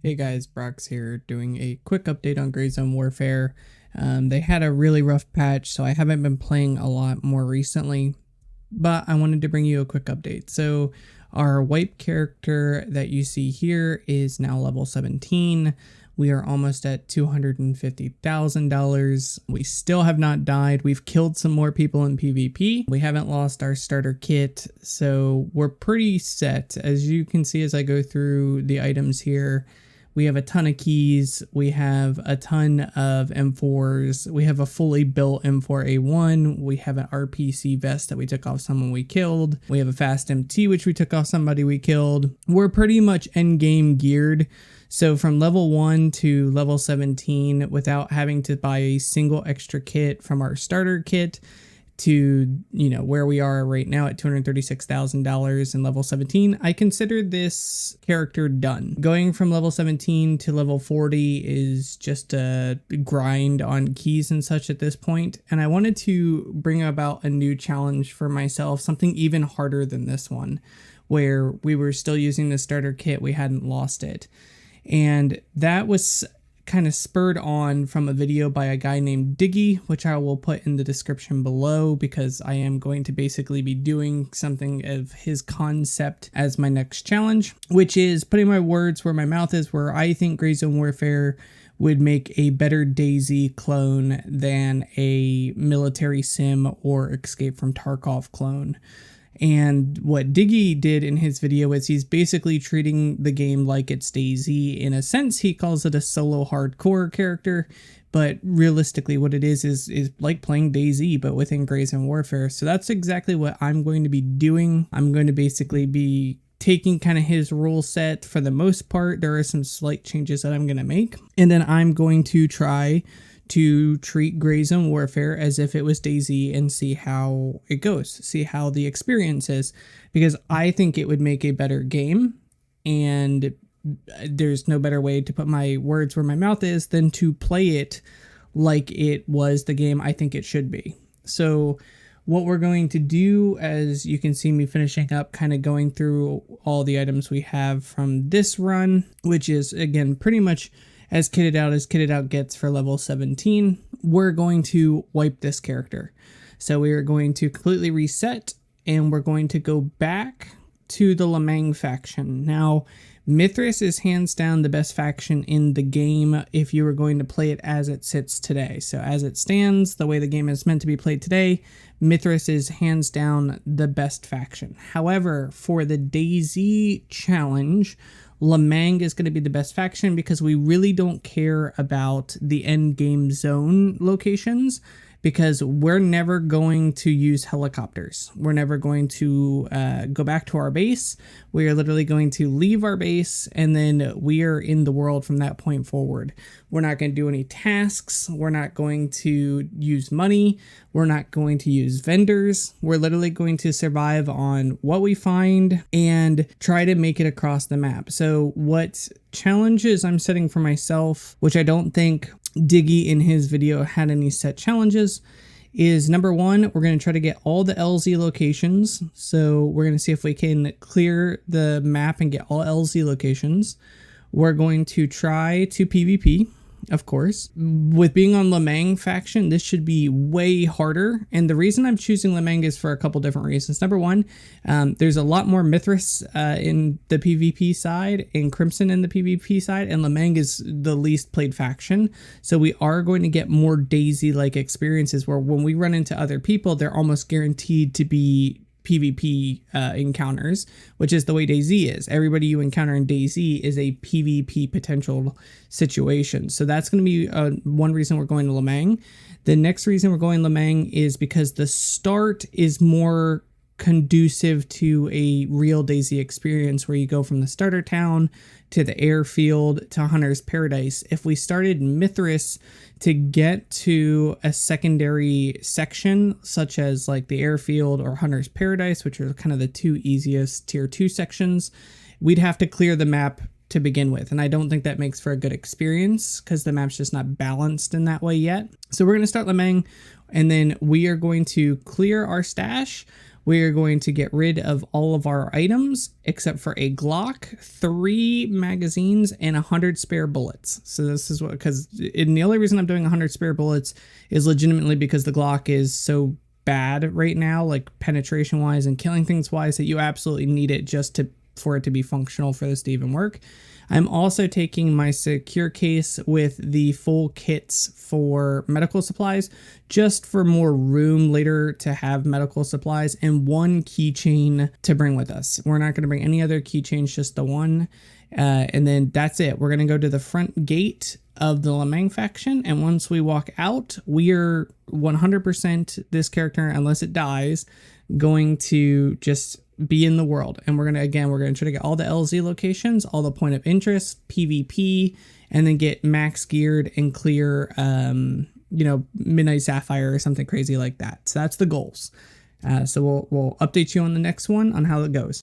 Hey guys, Brox here doing a quick update on GrayZone Warfare. They had a really rough patch, so I haven't been playing a lot more recently, but I wanted to bring you a quick update. So our wipe character that you see here is now level 17. We are almost at $250,000. We still have not died. We've killed some more people in PvP. We haven't lost our starter kit, so we're pretty set. As you can see as I go through the items here, we have a ton of keys. We have a ton of M4s. We have a fully built M4A1. We have an RPC vest that we took off someone we killed. We have a fast MT, which we took off somebody we killed. We're pretty much end game geared. So from level 1 to level 17 without having to buy a single extra kit from our starter kit to, where we are right now at $236,000 in level 17, I consider this character done. Going from level 17 to level 40 is just a grind on keys and such at this point, and I wanted to bring about a new challenge for myself, something even harder than this one, where we were still using the starter kit, we hadn't lost it. And that was kind of spurred on from a video by a guy named Diggy, which I will put in the description below because I am going to basically be doing something of his concept as my next challenge, which is putting my words where my mouth is, where I think GrayZone Warfare would make a better DayZ clone than a military sim or Escape from Tarkov clone. And what Diggy did in his video is he's basically treating the game like it's DayZ. In a sense, he calls it a solo hardcore character, but realistically what it is like playing DayZ, but within GrayZone Warfare. So that's exactly what I'm going to be doing. I'm going to basically be taking kind of his rule set for the most part. There are some slight changes that I'm going to make. And then I'm going to try to treat GrayZone Warfare as if it was DayZ and see how it goes, see how the experience is, because I think it would make a better game, and there's no better way to put my words where my mouth is than to play it like it was the game I think it should be. So what we're going to do, as you can see me finishing up, kind of going through all the items we have from this run, which is, again, pretty much as kitted out gets for level 17, we're going to wipe this character. So we are going to completely reset, and we're going to go back to the Lemang faction. Now, Mithras is hands down the best faction in the game if you were going to play it as it sits today. So as it stands, the way the game is meant to be played today, Mithras is hands down the best faction. However, for the DayZ challenge, Lemang is going to be the best faction because we really don't care about the end game zone locations, because we're never going to use helicopters. We're never going to go back to our base. We are literally going to leave our base, and then we are in the world from that point forward. We're not going to do any tasks. We're not going to use money. We're not going to use vendors. We're literally going to survive on what we find and try to make it across the map. So what challenges I'm setting for myself, which I don't think Diggy in his video had any set challenges, is number one, we're going to try to get all the LZ locations. So we're going to see if we can clear the map and get all LZ locations. We're going to try to PvP, of course. With being on Lemang faction, this should be way harder. And the reason I'm choosing Lemang is for a couple different reasons. Number one, there's a lot more Mithras in the PvP side and Crimson in the PvP side, and Lemang is the least played faction. So we are going to get more DayZ-like experiences where when we run into other people, they're almost guaranteed to be PvP encounters, which is the way DayZ is. Everybody you encounter in DayZ is a PvP potential situation. So that's going to be one reason we're going to Lemang. The next reason we're going Lemang is because the start is more conducive to a real DayZ experience, where you go from the starter town to the airfield to Hunter's Paradise. If we started Mithras to get to a secondary section, such as like the airfield or Hunter's Paradise, which are kind of the two easiest tier 2 sections, we'd have to clear the map to begin with. And I don't think that makes for a good experience because the map's just not balanced in that way yet. So we're going to start Lemang, and then we are going to clear our stash. We are going to get rid of all of our items except for a Glock, 3 magazines, and 100 spare bullets. So this is what, because the only reason I'm doing 100 spare bullets is legitimately because the Glock is so bad right now, like penetration wise and killing things wise, that you absolutely need it just for it to be functional for this to even work. I'm also taking my secure case with the full kits for medical supplies, just for more room later to have medical supplies, and 1 keychain to bring with us. We're not going to bring any other keychains, just the 1. And then that's it. We're going to go to the front gate of the Lemang faction, and once we walk out, we are 100% this character, unless it dies, going to just be in the world. And we're going to try to get all the LZ locations, all the point of interest, PvP, and then get max geared and clear, Midnight Sapphire or something crazy like that. So that's the goals. So we'll update you on the next one on how it goes.